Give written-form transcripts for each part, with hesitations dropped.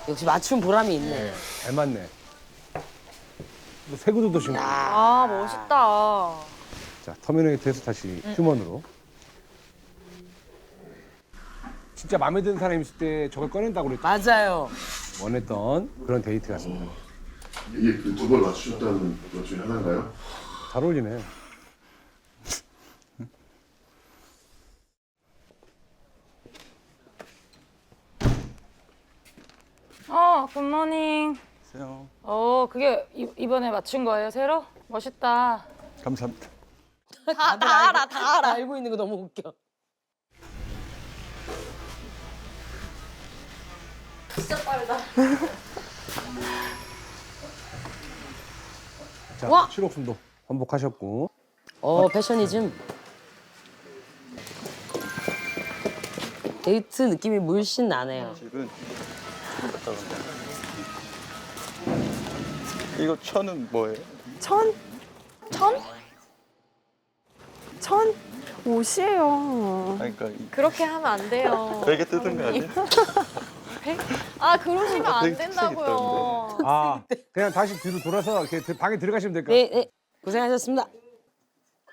역시 맞춤 보람이 있네. 네, 잘 맞네. 또 세구도도 심고. 아, 멋있다. 자, 터미네이터에서 다시 휴먼으로. 진짜 마음에 드는 사람이 있을 때 저걸 꺼낸다고 그랬죠. 맞아요. 원했던 그런 데이트 같습니다. 이게 그 두 번 맞추셨다는 것 중에 하나인가요? 잘 어울리네. 굿모닝. 안녕하세요. 그게 이번에 맞춘 거예요, 새로? 멋있다. 감사합니다. 다 알아, 다 알아. 알고 있는 거 너무 웃겨. 자, 와! 실옥순도 환복하셨고. 패셔니즘. 데이트 느낌이 물씬 나네요. 집은 이거 천은 뭐예요? 천? 옷이에요. 아니, 그러니까 그렇게 하면 안 돼요. 베개 뜯은 거 아니에요? 아, 그러시면 안 되게 된다고요. 아, 그냥 다시 뒤로 돌아서 이렇게 방에 들어가시면 될까요? 네, 네. 고생하셨습니다.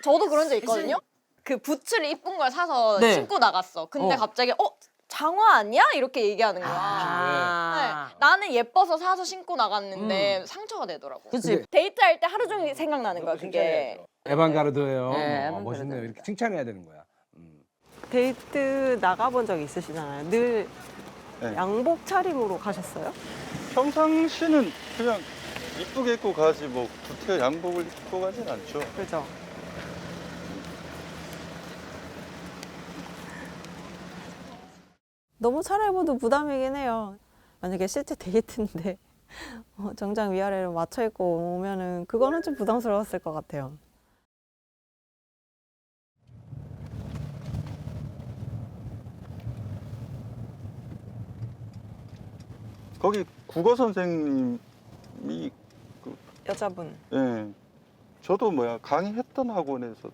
저도 그런 적 있거든요. 그 부츠를 이쁜 걸 사서 네. 신고 나갔어. 근데 어. 갑자기 장화 아니야? 이렇게 얘기하는 거야. 아. 네. 나는 예뻐서 사서 신고 나갔는데 상처가 되더라고. 그치. 데이트할 때 하루 종일 생각나는 거야, 그게. 에반가르드예요. 네, 멋있네요. 에반가르드. 이렇게 칭찬해야 되는 거야. 데이트 나가본 적 있으시잖아요. 늘 네. 양복 차림으로 가셨어요? 평상시는 그냥 이쁘게 입고 가지 뭐 구태 양복을 입고 가진 않죠. 그죠? 너무 차려입어도 부담이긴 해요. 만약에 실제 데이트인데 정장 위아래로 맞춰 입고 오면은 그거는 좀 부담스러웠을 것 같아요. 거기 국어 선생님이 여자분. 예. 저도 강의했던 학원에서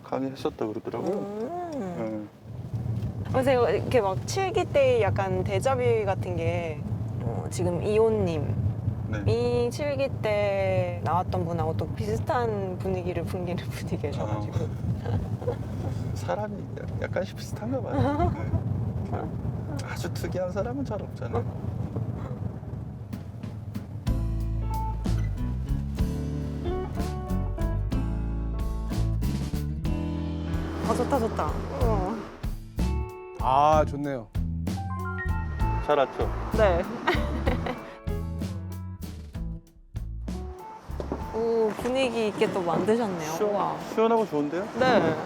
강의했었다 그러더라고요. 그래서 이렇게 막 칠기 때 약간 데자뷰 같은 게 지금 이온님이 네. 칠기 때 나왔던 분하고 또 비슷한 분위기를 풍기는 분이 계셔가지고 사람이 약간씩 비슷한가 봐요. 네. 아주 특이한 사람은 잘 없잖아요. 좋다. 아, 좋네요. 잘 왔죠? 네. 오, 분위기 있게 또 만드셨네요. 우와. 시원하고 좋은데요? 네.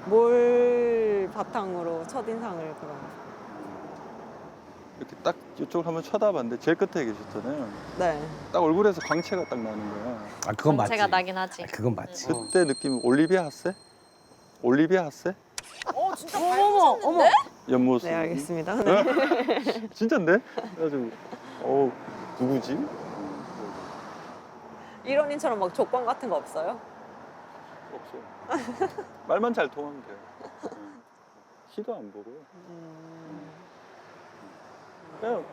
뭘 바탕으로 첫인상을 그럼. 이렇게 딱 이쪽을 한번 쳐다봤는데 제일 끝에 계셨잖아요. 네. 딱 얼굴에서 광채가 딱 나는 거야. 아, 그건 맞지. 제가 나긴 하지. 아, 그건 맞지. 그때 느낌이 올리비아 하세? 올리비아 하세? 진짜 어머. 옆모습. 네, 알겠습니다. 네. 진짠데? 그래가지고 누구지? 이론인처럼 막 조건 같은 거 없어요? 없어요. 말만 잘 통하면 돼요. 키도 안 보고요.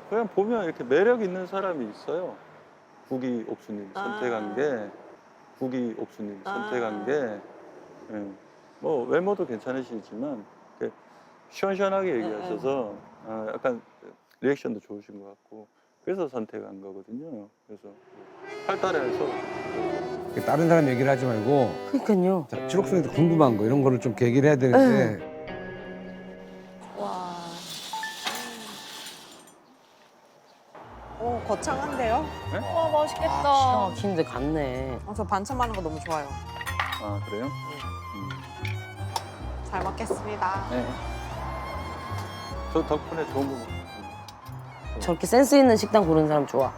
그냥 보면 이렇게 매력 있는 사람이 있어요. 국이 옥수님 선택한 게 국이 옥수님 선택한 게 뭐 외모도 괜찮으시지만 이렇게 시원시원하게 얘기하셔서 약간 리액션도 좋으신 것 같고 그래서 선택한 거거든요. 그래서 활달해서 다른 사람 얘기를 하지 말고 그러니까요. 자, 칠옥순한테 궁금한 거 이런 거를 좀 얘기를 해야 되는데 와. 오, 거창한데요? 맛있겠다. 기가 막히는데 갔네. 저 반찬 많은 거 너무 좋아요. 아 그래요? 잘 먹겠습니다. 네. 저 덕분에 좋은 거 먹었어요. 저렇게 센스 있는 식당 고르는 사람 좋아.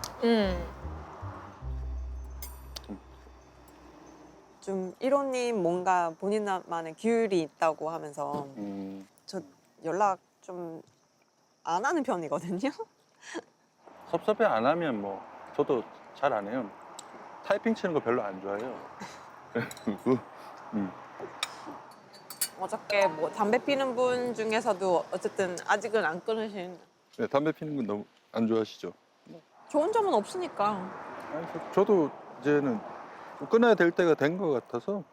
좀 1호님 뭔가 본인만의 규율이 있다고 하면서 저 연락 좀 안 하는 편이거든요. 섭섭해 안 하면 뭐 저도 잘 안 해요. 타이핑 치는 거 별로 안 좋아해요. 그래가지고 어저께 뭐 담배 피는 분 중에서도 어쨌든 아직은 안 끊으신. 네, 담배 피는 건 너무 안 좋아하시죠? 좋은 점은 없으니까. 아니, 저도 이제는 좀 끊어야 될 때가 된 것 같아서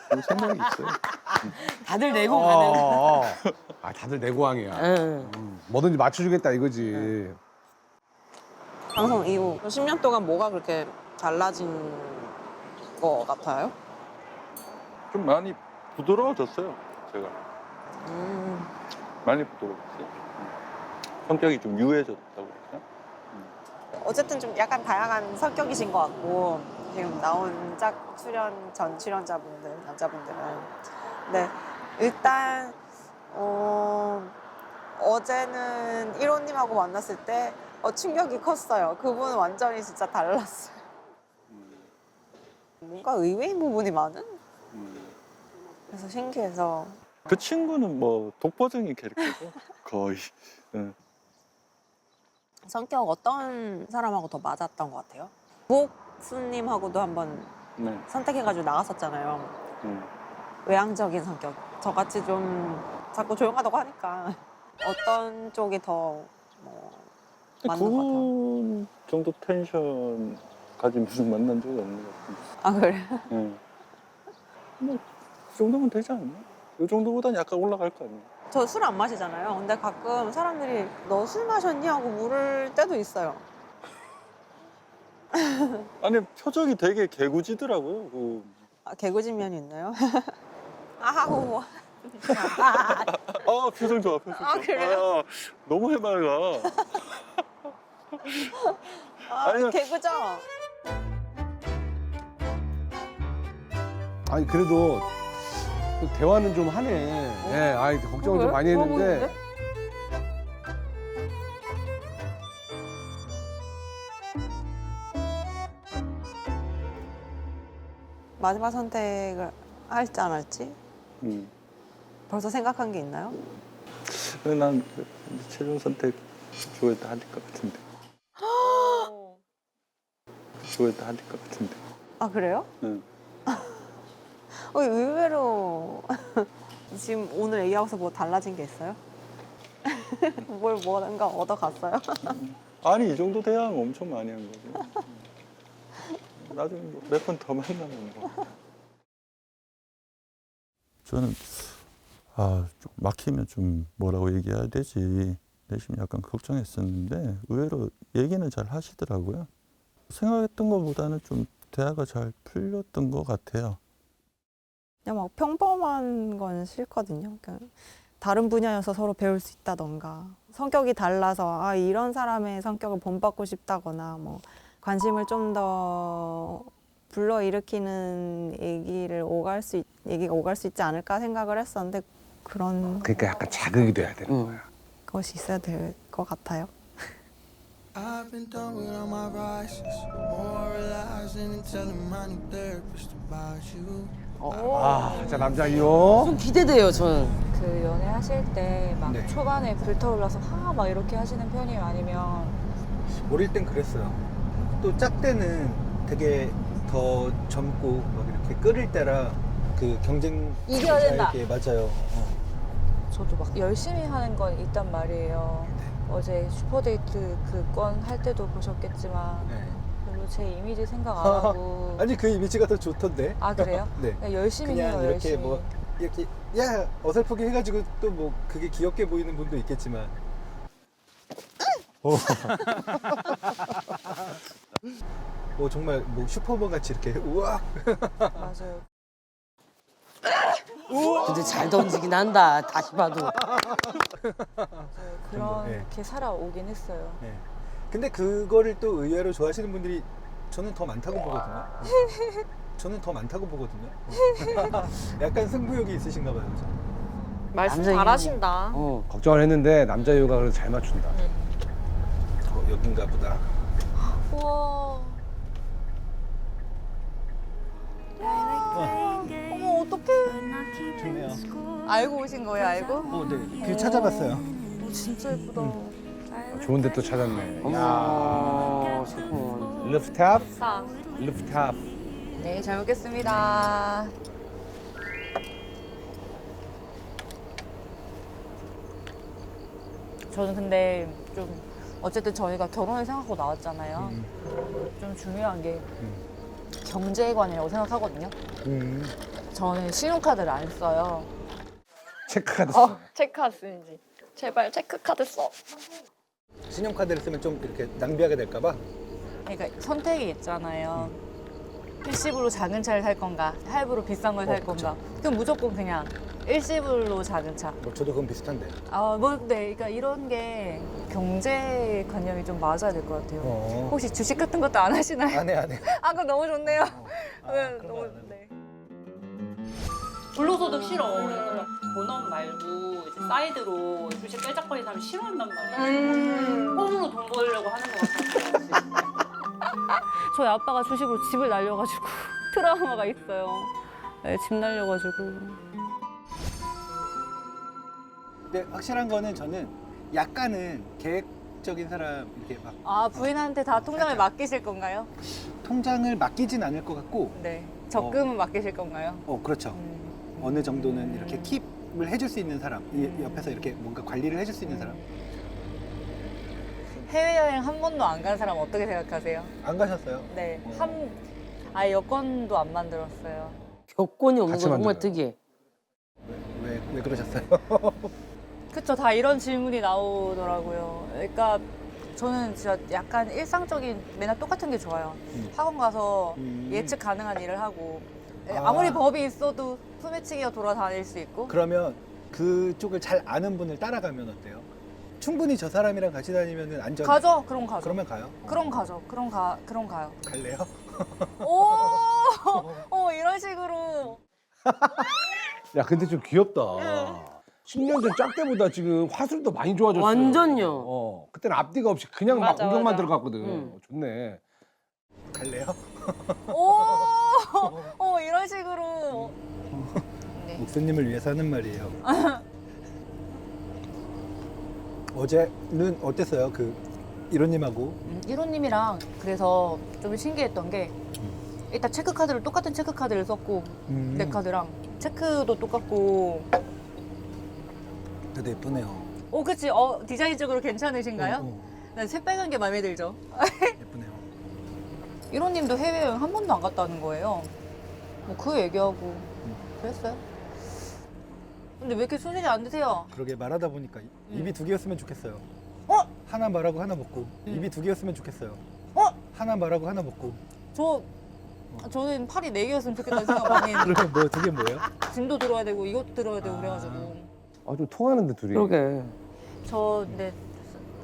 그런 생각이 있어요. 다들 내고 가는. 아, 다들 내고왕이야. 응. 뭐든지 맞춰주겠다 이거지. 방송 이후 10년 동안 뭐가 그렇게 달라진 거 같아요? 좀 많이 부드러워졌어요, 제가. 많이 부드러워졌어요. 성격이 좀 유해졌다고 할까? 어쨌든 좀 약간 다양한 성격이신 것 같고 지금 나온 짝 출연 전 출연자분들 남자분들은 네 일단 어제는 1호님하고 만났을 때 충격이 컸어요. 그분은 완전히 진짜 달랐어요. 뭔가 의외인 부분이 많은? 그래서 신기해서. 그 친구는 뭐 독보적인 캐릭터죠, 거의. 응. 성격 어떤 사람하고 더 맞았던 것 같아요? 부옥수님하고도 한번 네. 선택해가지고 나갔었잖아요. 응. 외향적인 성격. 저같이 좀 자꾸 조용하다고 하니까 어떤 쪽이 더 맞는 것 같아요? 그분 정도 텐션 가진 분은 만난 적이 없는 것 같은데. 아 그래요? 응. 뭐이 정도면 되지 않나? 이 정도보다는 약간 올라갈 거 아니에요? 저 술 안 마시잖아요. 근데 가끔 사람들이 너 술 마셨니? 하고 물을 때도 있어요. 아니 표정이 되게 개구지더라고요. 그... 아, 개구진 면이 있나요? 아우. 표정 좋아, 표정 좋아. 아, 그래요? 너무 해맑아. 아니요. 개구죠? 아니 그래도 그 대화는 좀 하네. 예, 아이 걱정을 좀 많이 했는데. 마지막 선택을 할지 안 할지? 음. 벌써 생각한 게 있나요? 난 최종 선택 조회도 하실 것 같은데. 조회도 하실 것 같은데. 아 그래요? 응. 의외로 지금 오늘 얘기하고서 뭐 달라진 게 있어요? 뭘 뭔가 얻어갔어요? 아니 이 정도 대화하면 엄청 많이 한 거죠. 나중에 몇 번 더 만나면 뭐. 저는 좀 막히면 좀 뭐라고 얘기해야 되지 내심 약간 걱정했었는데 의외로 얘기는 잘 하시더라고요. 생각했던 것보다는 좀 대화가 잘 풀렸던 것 같아요. 그냥 막 평범한 건 싫거든요. 그러니까 다른 분야여서 서로 배울 수 있다던가 성격이 달라서 이런 사람의 성격을 본받고 싶다거나 뭐 관심을 좀 더 불러일으키는 얘기가 오갈 수 있지 않을까 생각을 했었는데 그런 그러니까 약간 자극이 돼야 되는 거야. 것이 있어야 될 것 같아요. I've been done with all my vices, moralizing and telling my new therapist about you. 아, 진짜 남자 2호. 좀 기대돼요, 저는. 그 연애하실 때 막 네. 초반에 불타올라서 막 이렇게 하시는 편이에요? 아니면 어릴 땐 그랬어요. 또 짝때는 되게 더 젊고 막 이렇게 끓을 때라 그 경쟁 이겨야 된다. 이렇게 맞아요. 저도 막 열심히 하는 건 있단 말이에요. 어제 슈퍼데이트 그 건 할 때도 보셨겠지만 네. 별로 제 이미지 생각 안 하고 아니 그 이미지가 더 좋던데. 아 그래요? 네. 그냥 열심히 그냥 해요. 이렇게 열심히. 뭐 이렇게 야 어설프게 해가지고 또 뭐 그게 귀엽게 보이는 분도 있겠지만. 뭐 정말 뭐 슈퍼맨 같이 이렇게 우와. 맞아요. 근데 잘 던지긴 한다, 다시 봐도. 그렇게 살아오긴 했어요. 네. 근데 그거를 또 의외로 좋아하시는 분들이 저는 더 많다고 보거든요. 저는 더 많다고 보거든요. 약간 승부욕이 있으신가 봐요. 그죠? 말씀 남자 잘하신다. 걱정을 했는데 남자 2호가 그래도 잘 맞춘다. 여긴가 보다. 우와. 어머 어떡해. 좋네요. 알고 오신 거예요? 알고? 네. 길 찾아봤어요. 진짜 예쁘다. 좋은데 또 찾았네. 야, 어머, 소품. 루프탑? 루프탑. 네, 잘 먹겠습니다. 저는 근데 좀 어쨌든 저희가 결혼을 생각하고 나왔잖아요. 좀 중요한 게 경제관이라고 생각하거든요. 저는 신용카드를 안 써요. 체크카드 써. 체크카드 쓰는지. 제발 체크카드 써. 신용카드를 쓰면 좀 이렇게 낭비하게 될까봐. 그러니까 선택이 있잖아요. 일시불로 작은 차를 살 건가, 할부로 비싼 걸 살 건가. 그럼 무조건 그냥 일시불로 작은 차. 뭐 저도 그건 비슷한데. 네, 그러니까 이런 게 경제관념이 좀 맞아야 될 것 같아요. 혹시 주식 같은 것도 안 하시나요? 안 해. 아, 그거 너무 좋네요. 네, 그런 너무 거 안 해. 네. 불로소득 싫어. 본업 말고 이제 사이드로 주식 빼작거리는 사람 싫어한단 말이야. 홈으로 돈 벌려고 하는 것 같아. 저희 아빠가 주식으로 집을 날려가지고 트라우마가 있어요. 네, 집 날려가지고. 근데 확실한 거는 저는 약간은 계획적인 사람 이렇게 막 아, 부인한테 다 통장을 맡기실 건가요? 통장을 맡기진 않을 것 같고. 네. 적금은 맡기실 건가요? 그렇죠. 어느 정도는 이렇게 킵을 해줄 수 있는 사람, 이 옆에서 이렇게 뭔가 관리를 해줄 수 있는 사람. 해외여행 한 번도 안 간 사람 어떻게 생각하세요? 안 가셨어요? 네. 아예 여권도 안 만들었어요. 여권이 없는 같이 건 정말 만들어요. 특이해. 왜 그러셨어요? 그쵸, 다 이런 질문이 나오더라고요. 그러니까 저는 진짜 약간 일상적인 맨날 똑같은 게 좋아요. 학원 가서 예측 가능한 일을 하고 아무리 법이 있어도 소매치기가 돌아다닐 수 있고. 그러면 그쪽을 잘 아는 분을 따라가면 어때요? 충분히 저 사람이랑 같이 다니면 안전해. 가죠. 그럼 가죠. 그러면 가요? 그럼 가죠. 그럼 가요. 갈래요? 이런 식으로. 야 근데 좀 귀엽다. 10년 전 짝때보다 지금 화술도 많이 좋아졌어. 완전요. 그때는 앞뒤가 없이 그냥 막 맞아, 공격만 맞아. 들어갔거든. 좋네. 갈래요? 이런 식으로. 네. 목사님을 위해서 하는 말이에요. 어제는 어땠어요? 그 이로님하고 1호님이랑 그래서 좀 신기했던 게 일단 체크카드를 똑같은 체크카드를 썼고 내 카드랑 체크도 똑같고. 되게 예쁘네요. 그치. 디자인적으로 괜찮으신가요? 난 새빨간 게 마음에 들죠. 예쁘네요. 1호님도 해외여행 한 번도 안 갔다는 거예요. 뭐 그 얘기하고 그랬어요. 근데 왜 이렇게 소식이 안 드세요? 그러게 말하다 보니까 입이 두 개였으면 좋겠어요. 하나 말하고 하나 먹고. 입이 두 개였으면 좋겠어요. 하나 말하고 하나 먹고. 저는 팔이 4개였으면 좋겠다는 생각 많이 했는데 그러면 뭐 두 개 뭐예요? 짐도 들어야 되고 이것도 들어야 되고 그래가지고 좀 통하는데 둘이. 그러게. 저 근데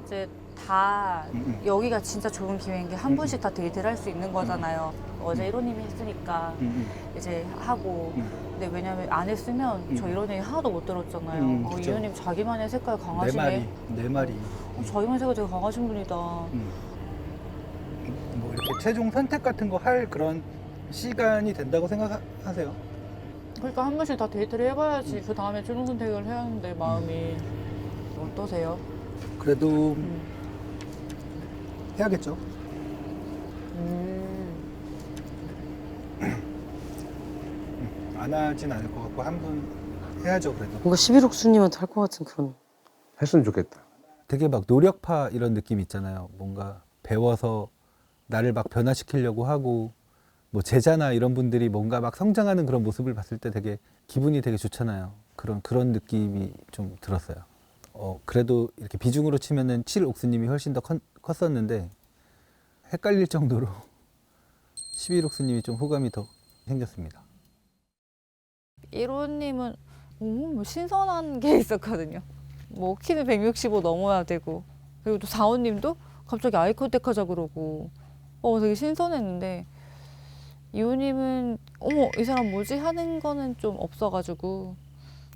이제 다 여기가 진짜 좋은 기회인 게 한 분씩 다 데이트를 할 수 있는 거잖아요. 어제 1호님이 했으니까 이제 하고. 근데 왜냐면 안 했으면 저 이런 얘기 하나도 못 들었잖아요. 그쵸. 2호님 자기만의 색깔 내 강하시네. 말이 내 말이. 자기만의 색깔 되게 강하신 분이다. 뭐 이렇게 최종 선택 같은 거 할 그런 시간이 된다고 생각하세요? 그러니까 한 번씩 다 데이트를 해봐야지 그 다음에 최종 선택을 해야 하는데 마음이 어떠세요? 그래도 해야겠죠. 안 하진 않을 것 같고 한 번 해야죠 그래도. 뭔가 11옥수님한테 할 것 같은 그런. 했으면 좋겠다. 되게 막 노력파 이런 느낌 있잖아요. 뭔가 배워서 나를 막 변화시키려고 하고 뭐 제자나 이런 분들이 뭔가 막 성장하는 그런 모습을 봤을 때 되게 기분이 되게 좋잖아요. 그런 느낌이 좀 들었어요. 그래도 이렇게 비중으로 치면은 7옥수님이 훨씬 더 컸었는데 헷갈릴 정도로 11옥수님이 좀 호감이 더 생겼습니다. 1호님은 뭐 신선한 게 있었거든요. 뭐 키는 165 넘어야 되고 그리고 또 4호님도 갑자기 아이 컨택 하자 그러고 되게 신선했는데 2호님은 어머 이 사람 뭐지 하는 거는 좀 없어가지고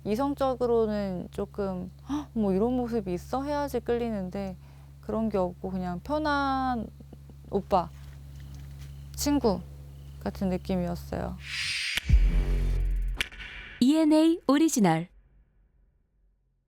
이성적으로는 조금 뭐 이런 모습이 있어 해야지 끌리는데 그런 게 없고 그냥 편한 오빠 친구 같은 느낌이었어요. ENA 오리지널